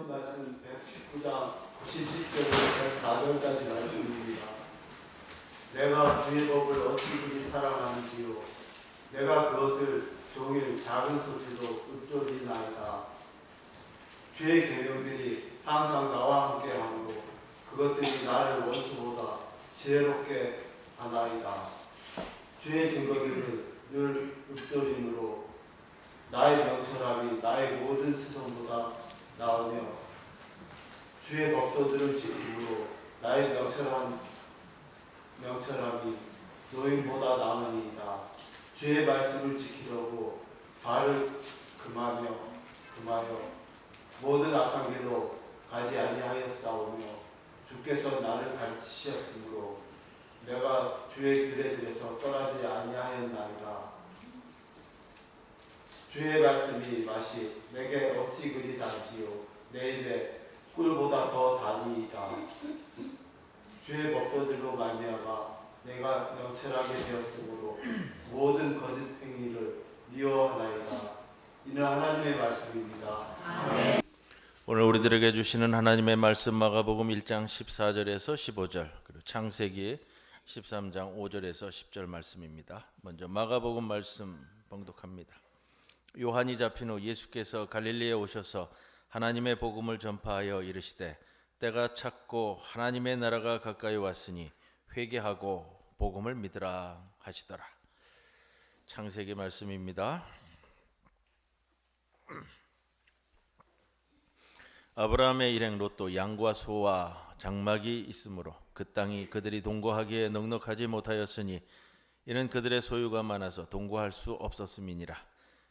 읽은 말씀 119장 97절부터 104절까지 말씀입니다. 내가 주의 법을 어찌 그리 사랑하는지요. 내가 그것을 종일 작은 소리로 읊조리나이다. 주의 계명들이 항상 나와 함께하므로 그것들이 나를 원수보다 지혜롭게 하나이다. 주의 증거들을 늘 읊조림으로 나의 명철함이 나의 모든 수송보다 나으며 주의 법도들을 지킴으로 나의 명철함이 노인보다 나으니이다. 주의 말씀을 지키려고 발을 금하여 모든 악한 길로 가지 아니하였사오며 주께서 나를 가르치셨으므로 내가 주의 길에 들여서 떠나지 아니하였나이다. 주의 말씀이 맛이 내게 어찌 그리 단지요 내 입에 꿀보다 더 다니이다. 주의 법도들로 말미암아 내가 명철하게 되었으므로 모든 거짓 행위를 미워하나이다. 이는 하나님의 말씀입니다. 아멘. 오늘 우리들에게 주시는 하나님의 말씀 마가복음 1장 14절에서 15절 그리고 창세기 13장 5절에서 10절 말씀입니다. 먼저 마가복음 말씀 봉독합니다. 요한이 잡힌 후 예수께서 갈릴리에 오셔서 하나님의 복음을 전파하여 이르시되 때가 찼고 하나님의 나라가 가까이 왔으니 회개하고 복음을 믿으라 하시더라. 창세기 말씀입니다. 아브라함의 일행 롯도 양과 소와 장막이 있으므로 그 땅이 그들이 동거하기에 넉넉하지 못하였으니 이는 그들의 소유가 많아서 동거할 수 없었음이니라.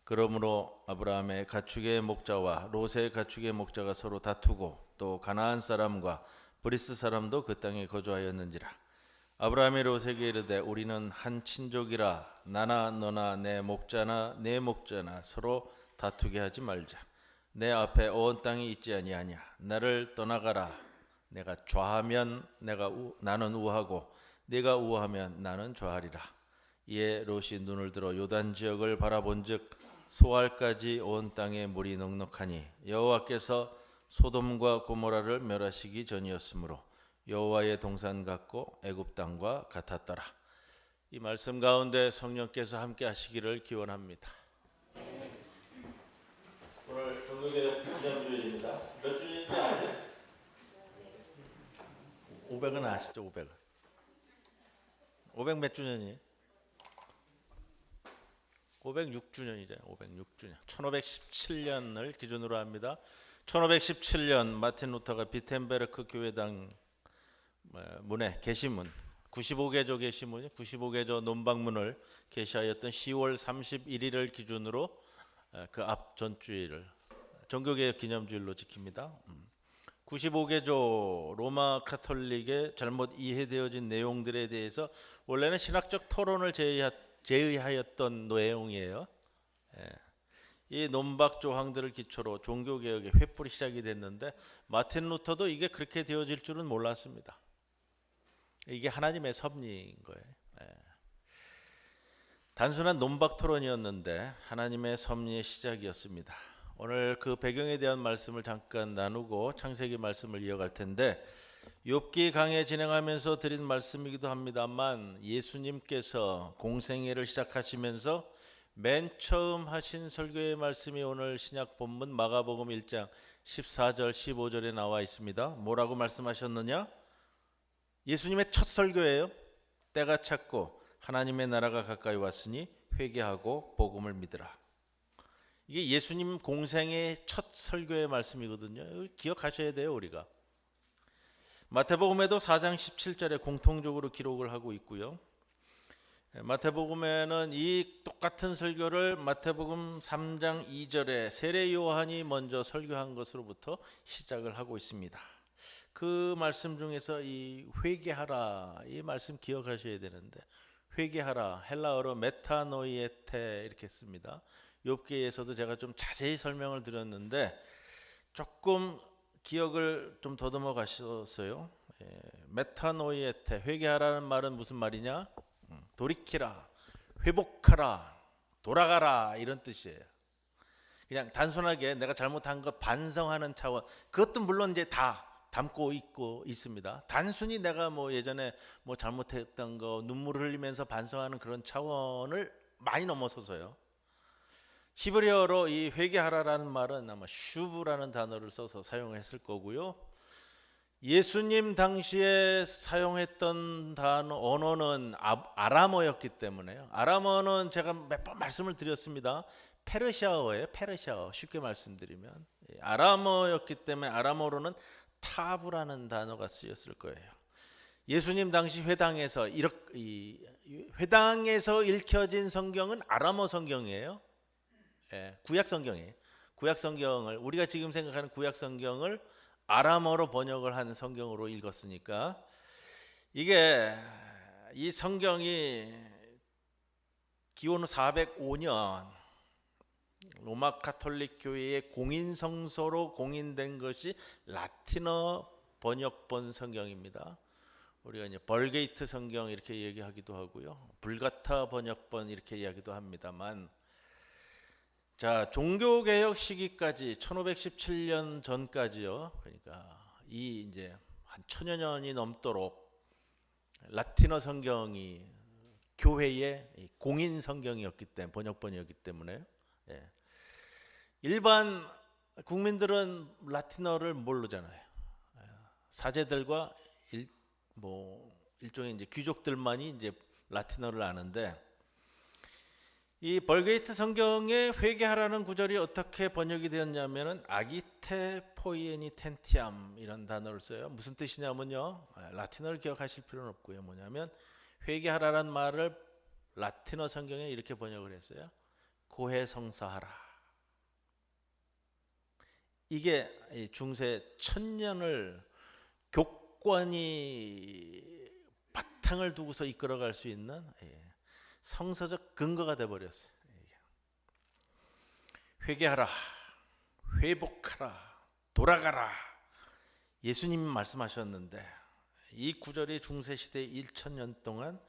그러므로 아브라함의 가축의 목자와 롯의 가축의 목자가 서로 다투고 또 가나안 사람과 브리스 사람도 그 땅에 거주하였는지라. 아브라함이 롯에게 이르되 우리는 한 친족이라 나나 너나 내 목자나 내 목자나 서로 다투게 하지 말자. 내 앞에 온 땅이 있지 아니하냐. 나를 떠나가라. 내가 좌하면 나는 우하고 네가 우하면 나는 좌하리라. 이에 롯이 눈을 들어 요단 지역을 바라본즉 소알까지 온 땅에 물이 넉넉하니 여호와께서 소돔과 고모라를 멸하시기 전이었으므로 여호와의 동산 같고 애굽 땅과 같았더라. 이 말씀 가운데 성령께서 함께 하시기를 기원합니다. 오늘 종교개혁 기념주일입니다. 몇 주일인지 아세요? 500은 아시죠? 500은 500 몇 주년이에요? 506주년이잖아요. 506주년. 1517년을 기준으로 합니다. 1517년 마틴 루터가 비텐베르크 교회당 문에 게시문 95개조 게시문이 95개조 논방문을 게시하였던 10월 31일을 기준으로 그 앞 전주일을 종교개혁 기념주일로 지킵니다. 95개조 로마 카톨릭에 잘못 이해되어진 내용들에 대해서 원래는 신학적 토론을 제의하였던 내용이에요. 이 논박 조항들을 기초로 종교개혁의 횃불이 시작이 됐는데 마틴 루터도 이게 그렇게 되어질 줄은 몰랐습니다. 이게 하나님의 섭리인 거예요. 단순한 논박 토론이었는데 하나님의 섭리의 시작이었습니다. 오늘 그 배경에 대한 말씀을 잠깐 나누고 창세기 말씀을 이어갈 텐데 욥기 강해 진행하면서 드린 말씀이기도 합니다만 예수님께서 공생애를 시작하시면서 맨 처음 하신 설교의 말씀이 오늘 신약 본문 마가복음 1장 14절 15절에 나와 있습니다. 뭐라고 말씀하셨느냐? 예수님의 첫 설교예요. 때가 찼고 하나님의 나라가 가까이 왔으니 회개하고 복음을 믿으라. 이게 예수님 공생의 첫 설교의 말씀이거든요. 이걸 기억하셔야 돼요. 우리가 마태복음에도 4장 17절에 공통적으로 기록을 하고 있고요. 마태복음에는 이 똑같은 설교를 마태복음 3장 2절에 세례 요한이 먼저 설교한 것으로부터 시작을 하고 있습니다. 그 말씀 중에서 이 회개하라 이 말씀 기억하셔야 되는데 회개하라 헬라어로 메타노이에테 이렇게 씁니다. 욥기에서도 제가 좀 자세히 설명을 드렸는데 조금 기억을 좀 더듬어 가셨어요. 메타노이에테 회개하라는 말은 무슨 말이냐? 돌이키라, 회복하라, 돌아가라 이런 뜻이에요. 그냥 단순하게 내가 잘못한 것 반성하는 차원, 그것도 물론 이제 다 담고 있고 있습니다. 단순히 내가 뭐 예전에 뭐 잘못했던 거 눈물을 흘리면서 반성하는 그런 차원을 많이 넘어서서요. 히브리어로 이 회개하라라는 말은 아마 슈브라는 단어를 써서 사용했을 거고요. 예수님 당시에 사용했던 단어 언어는 아람어였기 때문에요. 아람어는 제가 몇 번 말씀을 드렸습니다. 페르시아어예요. 페르시아어. 쉽게 말씀드리면 아람어였기 때문에 아람어로는 타브라는 단어가 쓰였을 거예요. 예수님 당시 회당에서 회당에서 읽혀진 성경은 아람어 성경이에요. 구약 성경이에요. 구약 성경을 우리가 지금 생각하는 구약 성경을 아람어로 번역을 한 성경으로 읽었으니까 이게 이 성경이 기원 405년 로마 가톨릭 교회의 공인 성서로 공인된 것이 라틴어 번역본 성경입니다. 우리가 이제 벌게이트 성경 이렇게 얘기하기도 하고요. 불가타 번역본 이렇게 이야기도 합니다만, 자, 종교개혁 시기까지 1517년 전까지요. 그러니까 이 이제 한 1000여 년이 넘도록 라틴어 성경이 교회의 공인 성경이었기 때문에 번역본이었기 때문에 일반 국민들은 라틴어를 모르잖아요. 사제들과 일종의 이제 귀족들만이 이제 라틴어를 아는데, 이 벌게이트 성경에 회개하라는 구절이 어떻게 번역이 되었냐면은 아기테 포이에니 텐티암 이런 단어를 써요. 무슨 뜻이냐면요, 라틴어를 기억하실 필요는 없고요. 뭐냐면 회개하라는 말을 라틴어 성경에 이렇게 번역을 했어요. 고해성사하라. 이게 중세 1000년을 교권이 바탕을 두고서 이끌어갈 수 있는 성서적 근거가 되어버렸어요. 회개하라, 회복하라, 돌아가라. 예수님이 말씀하셨는데 이 구절이 중세시대 1000년 동안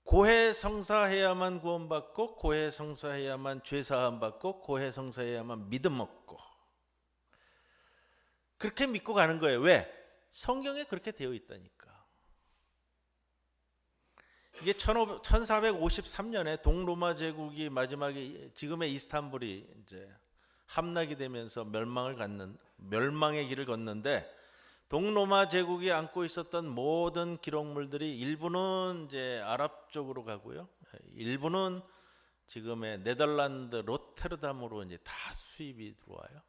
고해성사해야만 구원받고, 고해성사해야만 죄사함 받고, 고해성사해야만 믿음 얻고, 그렇게 믿고 가는 거예요. 왜? 성경에 그렇게 되어 있다니까. 이게 1453년에 동로마 제국이 마지막에 지금의 이스탄불이 이제 함락이 되면서 멸망의 길을 걷는데, 동로마 제국이 안고 있었던 모든 기록물들이 일부는 이제 아랍 쪽으로 가고요, 일부는 지금의 네덜란드 로테르담으로 이제 다 수입이 들어와요.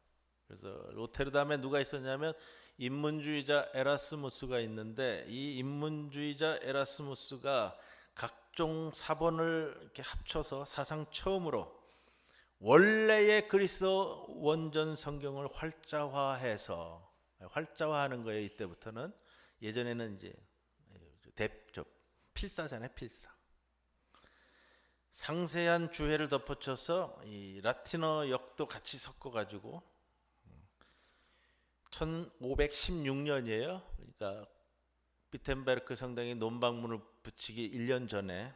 그래서 로테르담에 누가 있었냐면 인문주의자 에라스무스가 있는데, 이 인문주의자 에라스무스가 각종 사본을 이렇게 합쳐서 사상 처음으로 원래의 그리스어 원전 성경을 활자화하는 거예요. 이때부터는. 예전에는 이제 필사잖아요, 필사. 상세한 주해를 덧붙여서 이 라틴어 역도 같이 섞어가지고 1516년이에요. 그러니까 비텐베르크 성당이 논방문을 붙이기 1년 전에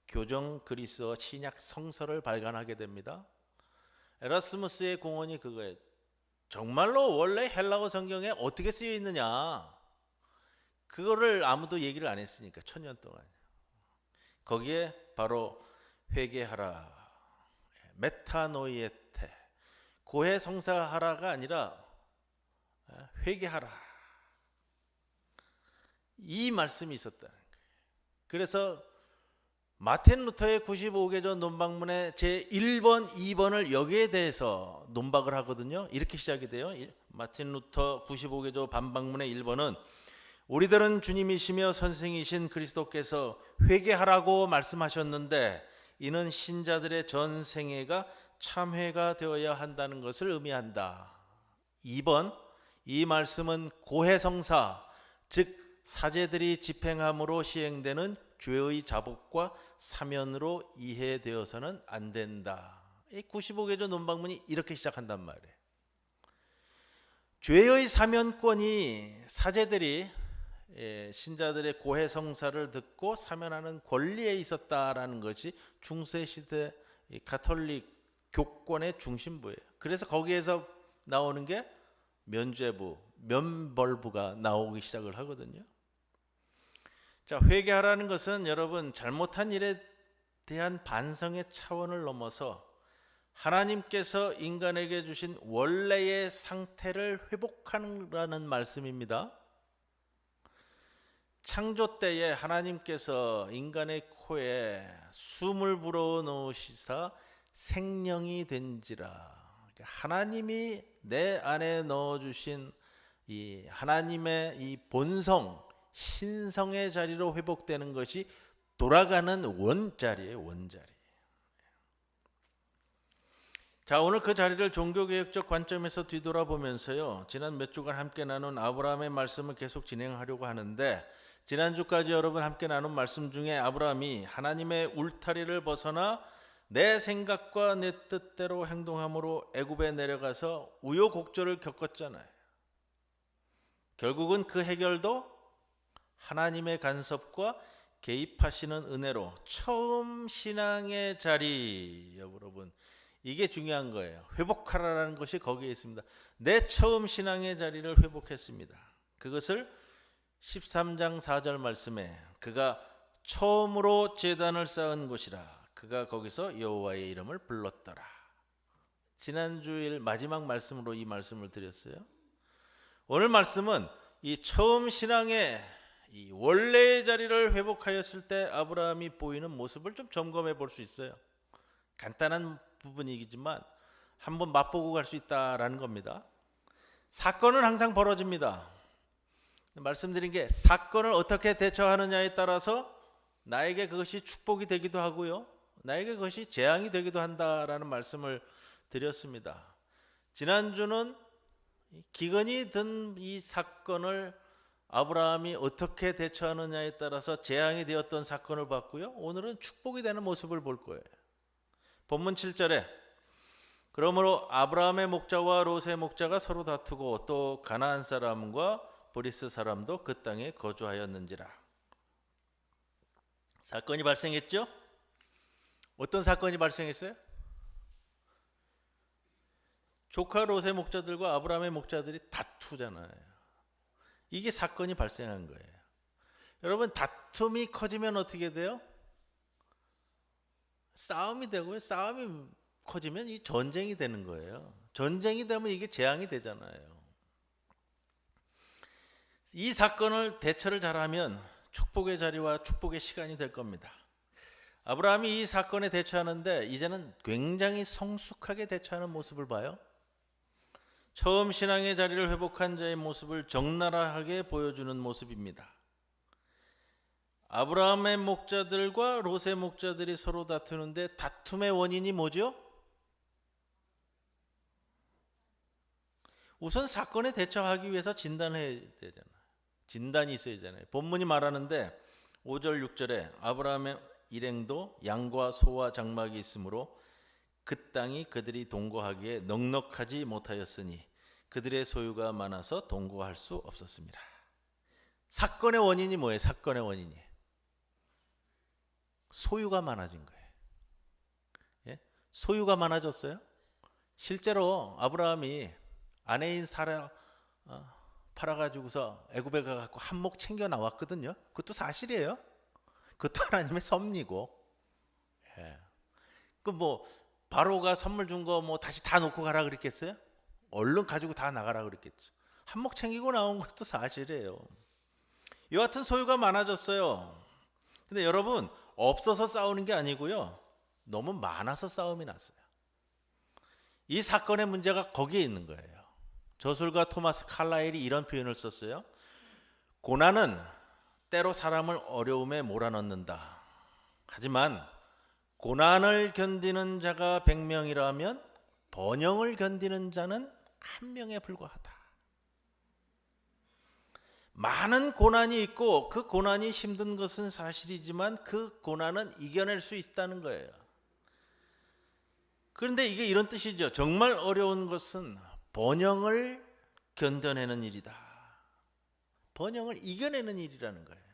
교정 그리스어 신약 성서를 발간하게 됩니다. 에라스무스의 공헌이 그거예요. 정말로 원래 헬라어 성경에 어떻게 쓰여 있느냐, 그거를 아무도 얘기를 안 했으니까 1000년 동안. 거기에 바로 회개하라, 메타노이에테, 고해성사하라가 아니라 회개하라, 이 말씀이 있었다는 거예요. 그래서 마틴 루터의 95개조 논박문의 제1번, 2번을 여기에 대해서 논박을 하거든요. 이렇게 시작이 돼요. 마틴 루터 95개조 반박문의 1번은 우리들은 주님이시며 선생이신 그리스도께서 회개하라고 말씀하셨는데, 이는 신자들의 전 생애가 참회가 되어야 한다는 것을 의미한다. 2번, 이 말씀은 고해성사, 즉 사제들이 집행함으로 시행되는 죄의 자복과 사면으로 이해되어서는 안 된다. 이 95개조 논박문이 이렇게 시작한단 말이에요. 죄의 사면권이 사제들이 신자들의 고해성사를 듣고 사면하는 권리에 있었다라는 것이 중세시대 가톨릭 교권의 중심부예요. 그래서 거기에서 나오는 게 면죄부, 면벌부가 나오기 시작을 하거든요. 자, 회개하라는 것은 여러분 잘못한 일에 대한 반성의 차원을 넘어서 하나님께서 인간에게 주신 원래의 상태를 회복하라는 말씀입니다. 창조 때에 하나님께서 인간의 코에 숨을 불어 넣으시사 생명이 된지라. 하나님이 내 안에 넣어 주신 이 하나님의 이 본성, 신성의 자리로 회복되는 것이 돌아가는 원자리예요, 원자리. 자, 오늘 그 자리를 종교개혁적 관점에서 뒤돌아보면서요, 지난 몇 주간 함께 나눈 아브라함의 말씀을 계속 진행하려고 하는데, 지난주까지 여러분 함께 나눈 말씀 중에 아브라함이 하나님의 울타리를 벗어나 내 생각과 내 뜻대로 행동함으로 애굽에 내려가서 우여곡절을 겪었잖아요. 결국은 그 해결도 하나님의 간섭과 개입하시는 은혜로 처음 신앙의 자리, 여러분 이게 중요한 거예요. 회복하라는 것이 거기에 있습니다. 내 처음 신앙의 자리를 회복했습니다. 그것을 13장 4절 말씀에 그가 처음으로 제단을 쌓은 곳이라 그가 거기서 여호와의 이름을 불렀더라. 지난주일 마지막 말씀으로 이 말씀을 드렸어요. 오늘 말씀은 이 처음 신앙의 이 원래의 자리를 회복하였을 때 아브라함이 보이는 모습을 좀 점검해 볼 수 있어요. 간단한 부분이지만 한번 맛보고 갈 수 있다라는 겁니다. 사건은 항상 벌어집니다. 말씀드린 게 사건을 어떻게 대처하느냐에 따라서 나에게 그것이 축복이 되기도 하고요, 나에게 그것이 재앙이 되기도 한다라는 말씀을 드렸습니다. 지난주는 기근이 든 이 사건을 아브라함이 어떻게 대처하느냐에 따라서 재앙이 되었던 사건을 봤고요, 오늘은 축복이 되는 모습을 볼 거예요. 본문 7절에 그러므로 아브라함의 목자와 롯의 목자가 서로 다투고 또 가나안 사람과 브리스 사람도 그 땅에 거주하였는지라. 사건이 발생했죠? 어떤 사건이 발생했어요? 조카 롯의 목자들과 아브라함의 목자들이 다투잖아요. 이게 사건이 발생한 거예요. 여러분, 다툼이 커지면 어떻게 돼요? 싸움이 되고요. 싸움이 커지면 이 전쟁이 되는 거예요. 전쟁이 되면 이게 재앙이 되잖아요. 이 사건을 대처를 잘하면 축복의 자리와 축복의 시간이 될 겁니다. 아브라함이 이 사건에 대처하는데 이제는 굉장히 성숙하게 대처하는 모습을 봐요. 처음 신앙의 자리를 회복한 자의 모습을 적나라하게 보여주는 모습입니다. 아브라함의 목자들과 롯의 목자들이 서로 다투는데 다툼의 원인이 뭐죠? 우선 사건에 대처하기 위해서 진단해야 되잖아요. 진단이 있어야 되잖아요. 본문이 말하는데 5절 6절에 아브라함의 일행도 양과 소와 장막이 있으므로 그 땅이 그들이 동거하기에 넉넉하지 못하였으니 그들의 소유가 많아서 동거할 수 없었습니다. 사건의 원인이 뭐예요? 사건의 원인이 소유가 많아진 거예요. 예? 소유가 많아졌어요. 실제로 아브라함이 아내인 사라 팔아가지고서 애굽에 가갖고 한몫 챙겨 나왔거든요. 그것도 사실이에요. 그것도 하나님의 섭리고. 예. 그 뭐 바로가 선물 준 거 뭐 다시 다 놓고 가라 그랬겠어요? 얼른 가지고 다 나가라 그랬겠죠. 한몫 챙기고 나온 것도 사실이에요. 이 같은 소유가 많아졌어요. 근데 여러분, 없어서 싸우는 게 아니고요, 너무 많아서 싸움이 났어요. 이 사건의 문제가 거기에 있는 거예요. 저술가 토마스 칼라일이 이런 표현을 썼어요. 고난은 때로 사람을 어려움에 몰아넣는다. 하지만 고난을 견디는 자가 100명이라면 번영을 견디는 자는 1명에 불과하다. 많은 고난이 있고 그 고난이 힘든 것은 사실이지만 그 고난은 이겨낼 수 있다는 거예요. 그런데 이게 이런 뜻이죠. 정말 어려운 것은 번영을 견뎌내는 일이다. 번영을 이겨내는 일이라는 거예요.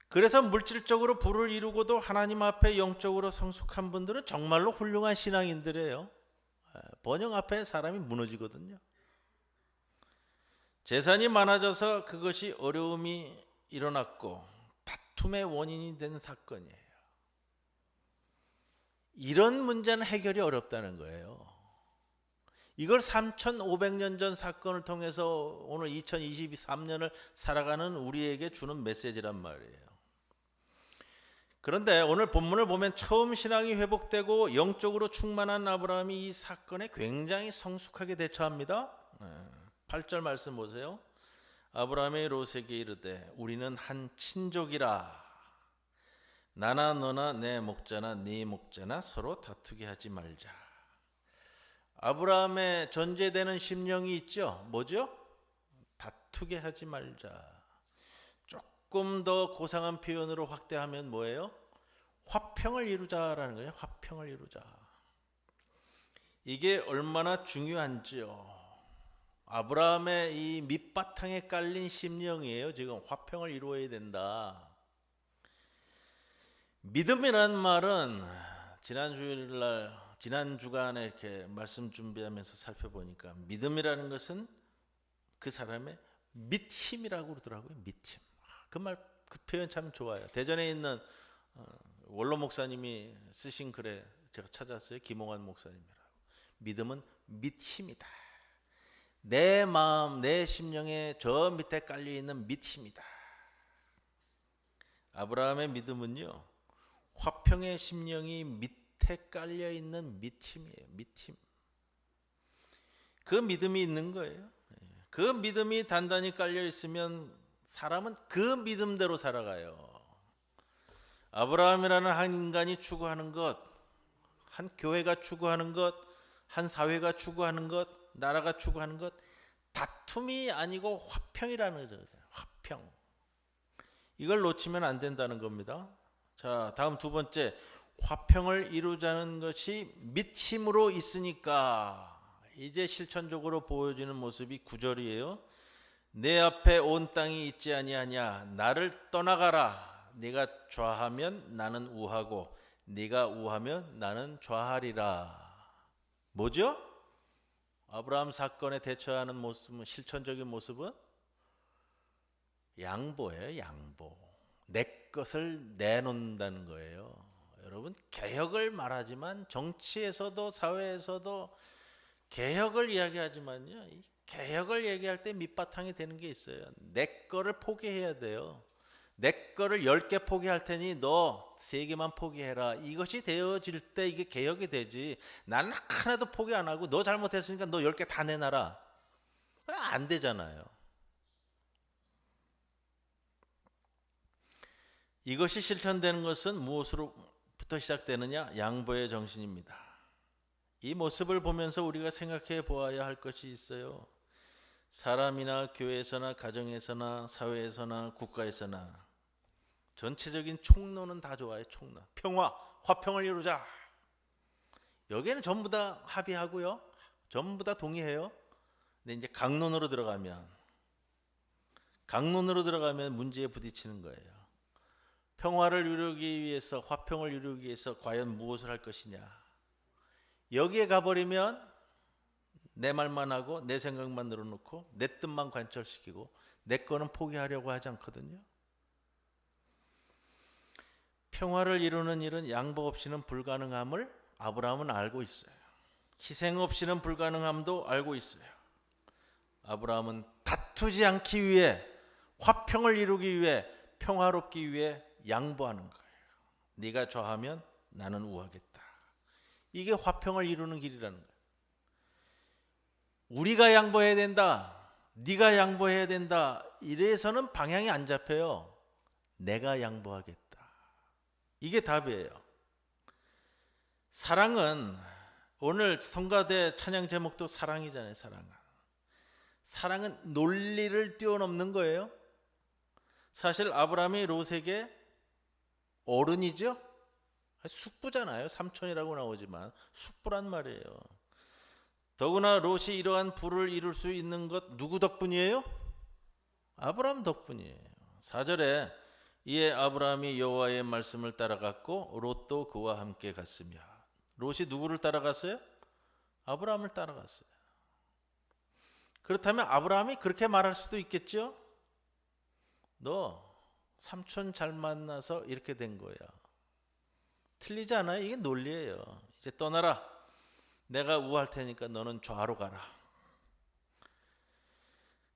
그래서 물질적으로 부를 이루고도 하나님 앞에 영적으로 성숙한 분들은 정말로 훌륭한 신앙인들이에요. 번영 앞에 사람이 무너지거든요. 재산이 많아져서 그것이 어려움이 일어났고 다툼의 원인이 된 사건이에요. 이런 문제는 해결이 어렵다는 거예요. 이걸 3,500년 전 사건을 통해서 오늘 2023년을 살아가는 우리에게 주는 메시지란 말이에요. 그런데 오늘 본문을 보면 처음 신앙이 회복되고 영적으로 충만한 아브라함이 이 사건에 굉장히 성숙하게 대처합니다. 8절 말씀 보세요. 아브라함이 롯에게 이르되 우리는 한 친족이라 나나 너나 내 목자나 네 목자나 서로 다투게 하지 말자. 아브라함의 전제되는 심령이 있죠. 뭐죠? 다투게 하지 말자. 조금 더 고상한 표현으로 확대하면 뭐예요? 화평을 이루자라는 거예요. 화평을 이루자. 이게 얼마나 중요한지요. 아브라함의 이 밑바탕에 깔린 심령이에요. 지금 화평을 이루어야 된다. 믿음이라는 말은 지난 주간에 이렇게 말씀 준비하면서 살펴보니까 믿음이라는 것은 그 사람의 밑힘이라고 그러더라고요. 밑힘. 그 표현 참 좋아요. 대전에 있는 원로 목사님이 쓰신 글에 제가 찾았어요. 김홍환 목사님이라고. 믿음은 밑힘이다. 내 마음, 내 심령에 저 밑에 깔려 있는 밑힘이다. 아브라함의 믿음은요, 화평의 심령이 밑에 깔려 있는 밑힘이에요. 밑힘. 그 믿음이 있는 거예요. 그 믿음이 단단히 깔려 있으면 사람은 그 믿음대로 살아가요. 아브라함이라는 한 인간이 추구하는 것, 한 교회가 추구하는 것, 한 사회가 추구하는 것, 나라가 추구하는 것, 다툼이 아니고 화평이라는 거죠. 화평. 이걸 놓치면 안 된다는 겁니다. 자, 다음 두 번째, 화평을 이루자는 것이 밑힘으로 있으니까 이제 실천적으로 보여지는 모습이 9절이에요. 내 앞에 온 땅이 있지 아니하냐. 나를 떠나가라. 네가 좌하면 나는 우하고 네가 우하면 나는 좌하리라. 뭐죠? 아브라함 사건에 대처하는 모습은, 실천적인 모습은 양보예요. 양보. 내 것을 내놓는다는 거예요. 여러분, 개혁을 말하지만 정치에서도 사회에서도 개혁을 이야기하지만요, 이 개혁을 얘기할 때 밑바탕이 되는 게 있어요. 내 거를 포기해야 돼요. 내 거를 10개 포기할 테니 너 3개만 포기해라. 이것이 되어질 때 이게 개혁이 되지. 나는 하나도 포기 안 하고 너 잘못했으니까 너 10개 다 내놔라. 안 되잖아요. 이것이 실천되는 것은 무엇으로부터 시작되느냐? 양보의 정신입니다. 이 모습을 보면서 우리가 생각해 보아야 할 것이 있어요. 사람이나 교회에서나 가정에서나 사회에서나 국가에서나 전체적인 총론은 다 좋아요. 총론. 평화, 화평을 이루자. 여기에는 전부 다 합의하고요. 전부 다 동의해요. 근데 이제 강론으로 들어가면 문제에 부딪히는 거예요. 평화를 이루기 위해서, 화평을 이루기 위해서 과연 무엇을 할 것이냐. 여기에 가버리면 내 말만 하고 내 생각만 늘어놓고 내 뜻만 관철시키고 내 거는 포기하려고 하지 않거든요. 평화를 이루는 일은 양보 없이는 불가능함을 아브라함은 알고 있어요. 희생 없이는 불가능함도 알고 있어요. 아브라함은 다투지 않기 위해, 화평을 이루기 위해, 평화롭기 위해 양보하는 거예요. 네가 좌하면 나는 우하겠다. 이게 화평을 이루는 길이라는 거예요. 우리가 양보해야 된다, 네가 양보해야 된다, 이래서는 방향이 안 잡혀요. 내가 양보하겠다. 이게 답이에요. 사랑은, 오늘 성가대 찬양 제목도 사랑이잖아요. 사랑은 논리를 뛰어넘는 거예요. 사실 아브라함이 롯에게 어른이죠. 숙부잖아요. 삼촌이라고 나오지만 숙부란 말이에요. 더구나 롯이 이러한 부를 이룰 수 있는 것 누구 덕분이에요? 아브라함 덕분이에요. 4절에 이에 아브라함이 여호와의 말씀을 따라갔고 롯도 그와 함께 갔으며. 롯이 누구를 따라갔어요? 아브라함을 따라갔어요. 그렇다면 아브라함이 그렇게 말할 수도 있겠죠? 너 삼촌 잘 만나서 이렇게 된 거야. 틀리지 않아요? 이게 논리예요. 이제 떠나라. 내가 우할 테니까 너는 좌로 가라.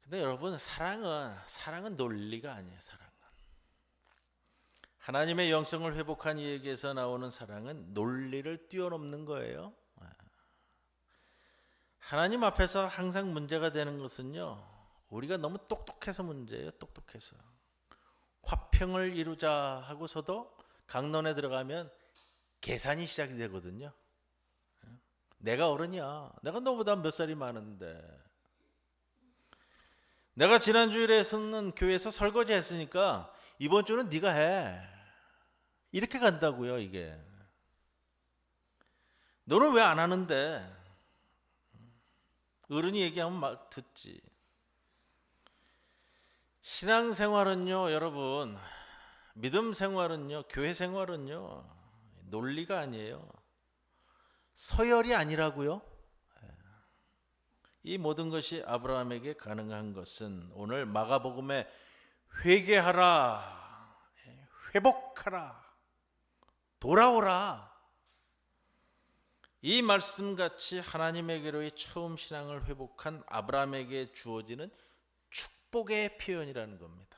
근데 여러분, 사랑은 논리가 아니에요. 사랑은 하나님의 영성을 회복한 이에게서 나오는 사랑은 논리를 뛰어넘는 거예요. 하나님 앞에서 항상 문제가 되는 것은요, 우리가 너무 똑똑해서 문제예요. 똑똑해서 화평을 이루자 하고서도 강론에 들어가면 계산이 시작이 되거든요. 내가 어른이야. 내가 너보다 몇 살이 많은데. 내가 지난 주일에서는 교회에서 설거지 했으니까 이번 주는 네가 해. 이렇게 간다고요, 이게. 너는 왜 안 하는데? 어른이 얘기하면 막 듣지. 신앙생활은요, 여러분, 믿음 생활은요, 교회 생활은요, 논리가 아니에요. 서열이 아니라고요. 이 모든 것이 아브라함에게 가능한 것은 오늘 마가복음에 회개하라, 회복하라, 돌아오라, 이 말씀같이 하나님에게로의 처음 신앙을 회복한 아브라함에게 주어지는 축복의 표현이라는 겁니다.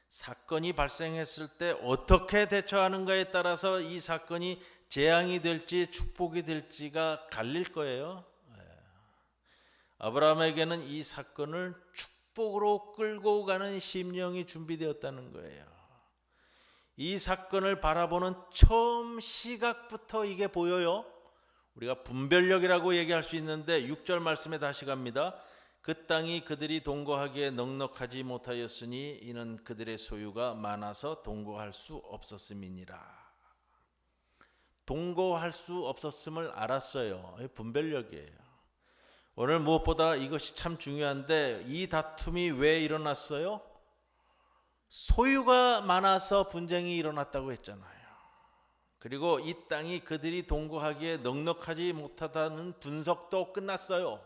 사건이 발생했을 때 어떻게 대처하는가에 따라서 이 사건이 재앙이 될지 축복이 될지가 갈릴 거예요. 아브라함에게는 이 사건을 축복으로 끌고 가는 심령이 준비되었다는 거예요. 이 사건을 바라보는 처음 시각부터 이게 보여요. 우리가 분별력이라고 얘기할 수 있는데 6절 말씀에 다시 갑니다. 그 땅이 그들이 동거하기에 넉넉하지 못하였으니 이는 그들의 소유가 많아서 동거할 수 없었음이니라. 동거할 수 없었음을 알았어요. 분별력이에요. 오늘 무엇보다 이것이 참 중요한데, 이 다툼이 왜 일어났어요? 소유가 많아서 분쟁이 일어났다고 했잖아요. 그리고 이 땅이 그들이 동거하기에 넉넉하지 못하다는 분석도 끝났어요.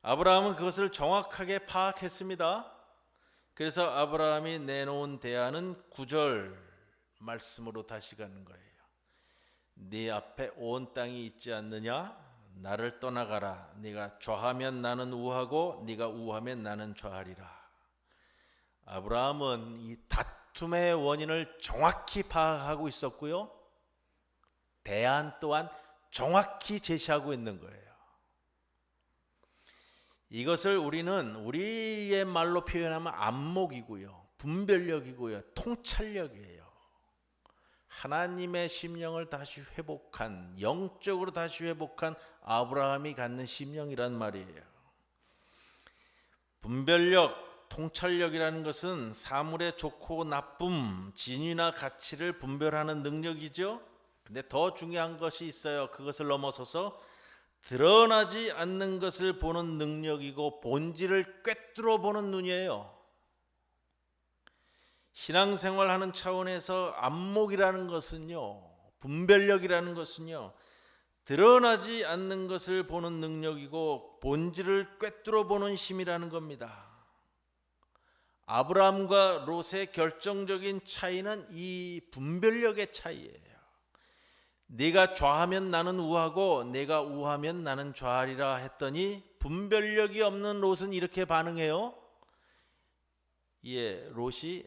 아브라함은 그것을 정확하게 파악했습니다. 그래서 아브라함이 내놓은 대안은 9절 말씀으로 다시 가는 거예요. 네 앞에 온 땅이 있지 않느냐? 나를 떠나가라. 네가 좌하면 나는 우하고 네가 우하면 나는 좌하리라. 아브라함은 이 다툼의 원인을 정확히 파악하고 있었고요, 대안 또한 정확히 제시하고 있는 거예요. 이것을 우리는 우리의 말로 표현하면 안목이고요, 분별력이고요, 통찰력이에요. 하나님의 심령을 다시 회복한, 영적으로 다시 회복한 아브라함이 갖는 심령이란 말이에요. 분별력, 통찰력이라는 것은 사물의 좋고 나쁨, 진위나 가치를 분별하는 능력이죠. 근데 더 중요한 것이 있어요. 그것을 넘어서서 드러나지 않는 것을 보는 능력이고 본질을 꿰뚫어 보는 눈이에요. 신앙생활하는 차원에서 안목이라는 것은요, 분별력이라는 것은요, 드러나지 않는 것을 보는 능력이고 본질을 꿰뚫어 보는 힘이라는 겁니다. 아브라함과 롯의 결정적인 차이는 이 분별력의 차이예요. 네가 좌하면 나는 우하고 네가 우하면 나는 좌하리라 했더니 분별력이 없는 롯은 이렇게 반응해요. 이에 롯이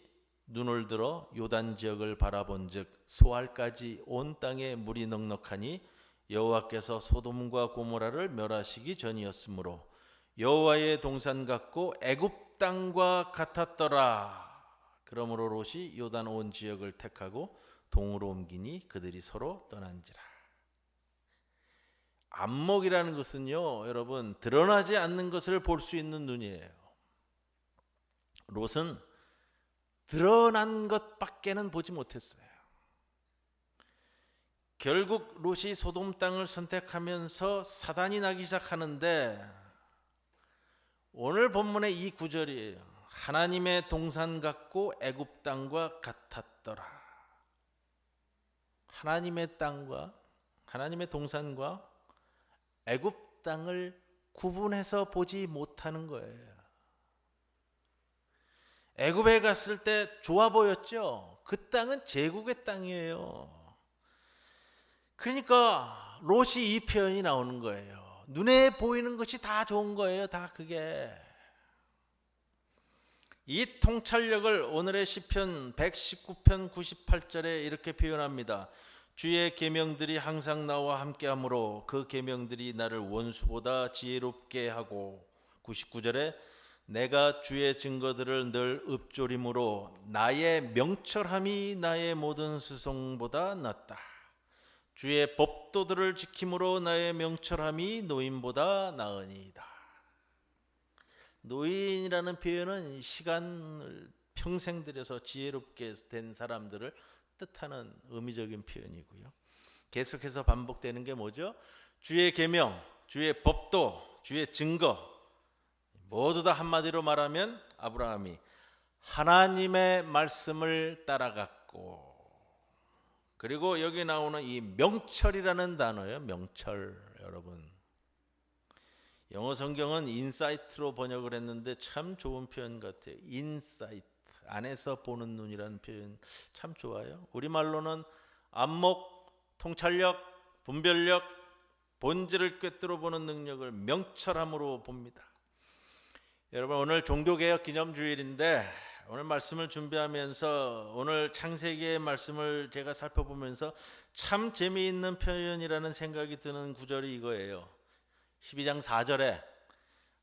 눈을 들어 요단 지역을 바라본즉 소알까지 온 땅에 물이 넉넉하니 여호와께서 소돔과 고모라를 멸하시기 전이었으므로 여호와의 동산 같고 애굽 땅과 같았더라. 그러므로 롯이 요단 온 지역을 택하고 동으로 옮기니 그들이 서로 떠난지라. 안목이라는 것은요, 여러분, 드러나지 않는 것을 볼 수 있는 눈이에요. 롯은 드러난 것밖에는 보지 못했어요. 결국 롯이 소돔 땅을 선택하면서 사단이 나기 시작하는데, 오늘 본문의 이 구절이에요. 하나님의 동산 같고 애굽 땅과 같았더라. 하나님의 땅과 하나님의 동산과 애굽 땅을 구분해서 보지 못하는 거예요. 애굽에 갔을 때 좋아 보였죠. 그 땅은 제국의 땅이에요. 그러니까 롯이 이 표현이 나오는 거예요. 눈에 보이는 것이 다 좋은 거예요. 다 그게. 이 통찰력을 오늘의 시편 119편 98절에 이렇게 표현합니다. 주의 계명들이 항상 나와 함께하므로 그 계명들이 나를 원수보다 지혜롭게 하고, 99절에 내가 주의 증거들을 늘 읊조림으로 나의 명철함이 나의 모든 스송보다 낫다. 주의 법도들을 지킴으로 나의 명철함이 노인보다 나으니이다. 노인이라는 표현은 시간을 평생 들여서 지혜롭게 된 사람들을 뜻하는 의미적인 표현이고요. 계속해서 반복되는 게 뭐죠? 주의 계명, 주의 법도, 주의 증거, 모두 다 한마디로 말하면 아브라함이 하나님의 말씀을 따라갔고, 그리고 여기 나오는 이 명철이라는 단어예요. 명철. 여러분, 영어 성경은 인사이트로 번역을 했는데 참 좋은 표현 같아요. 인사이트, 안에서 보는 눈이라는 표현 참 좋아요. 우리말로는 안목, 통찰력, 분별력, 본질을 꿰뚫어 보는 능력을 명철함으로 봅니다. 여러분, 오늘 종교개혁 기념주일인데 오늘 말씀을 준비하면서 오늘 창세기의 말씀을 제가 살펴보면서 참 재미있는 표현이라는 생각이 드는 구절이 이거예요. 12장 4절에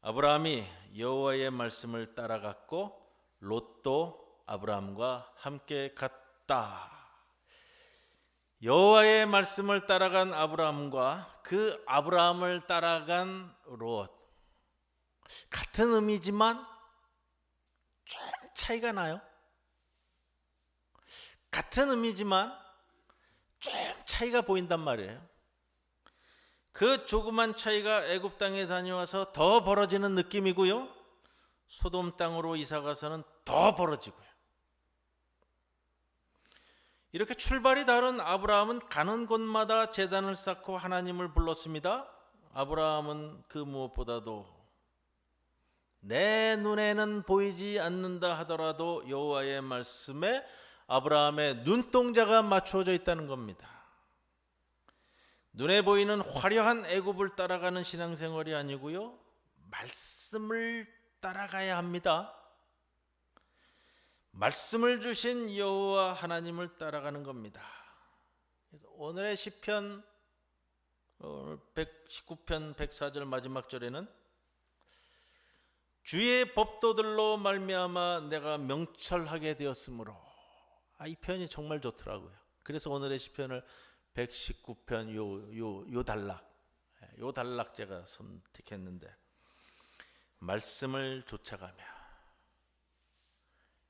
아브라함이 여호와의 말씀을 따라갔고 롯도 아브라함과 함께 갔다. 여호와의 말씀을 따라간 아브라함과 그 아브라함을 따라간 롯, 같은 의미지만 좀 차이가 나요. 같은 의미지만 좀 차이가 보인단 말이에요. 그 조그만 차이가 애굽 땅에 다녀와서 더 벌어지는 느낌이고요, 소돔 땅으로 이사가서는 더 벌어지고요. 이렇게 출발이 다른 아브라함은 가는 곳마다 제단을 쌓고 하나님을 불렀습니다. 아브라함은 그 무엇보다도 내 눈에는 보이지 않는다 하더라도 여호와의 말씀에 아브라함의 눈동자가 맞추어져 있다는 겁니다. 눈에 보이는 화려한 애굽을 따라가는 신앙생활이 아니고요, 말씀을 따라가야 합니다. 말씀을 주신 여호와 하나님을 따라가는 겁니다. 그래서 오늘의 시편 119편 104절 마지막 절에는 주의 법도들로 말미암아 내가 명철하게 되었으므로, 이 표현이 정말 좋더라고요. 그래서 오늘의 시편을 119편 요 단락 제가 선택했는데, 말씀을 쫓아가며,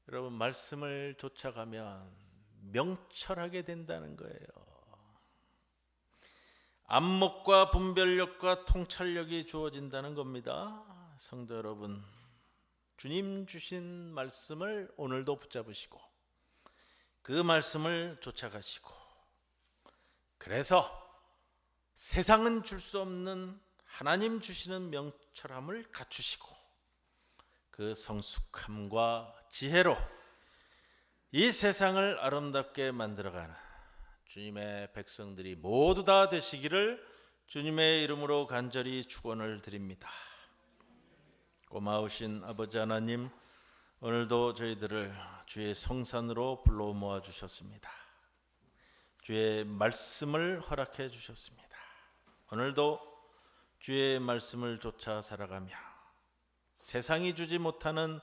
여러분, 말씀을 쫓아가면 명철하게 된다는 거예요. 안목과 분별력과 통찰력이 주어진다는 겁니다. 성도 여러분, 주님 주신 말씀을 오늘도 붙잡으시고 그 말씀을 쫓아가시고, 그래서 세상은 줄 수 없는 하나님 주시는 명철함을 갖추시고 그 성숙함과 지혜로 이 세상을 아름답게 만들어가는 주님의 백성들이 모두 다 되시기를 주님의 이름으로 간절히 축원을 드립니다. 고마우신 아버지 하나님, 오늘도 저희들을 주의 성산으로 불러 모아 주셨습니다. 주의 말씀을 허락해 주셨습니다. 오늘도 주의 말씀을 쫓아 살아가며 세상이 주지 못하는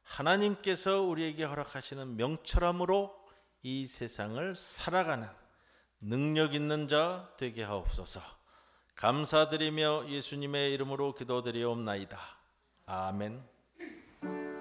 하나님께서 우리에게 허락하시는 명철함으로 이 세상을 살아가는 능력 있는 자 되게 하옵소서. 감사드리며 예수님의 이름으로 기도드리옵나이다. 아멘.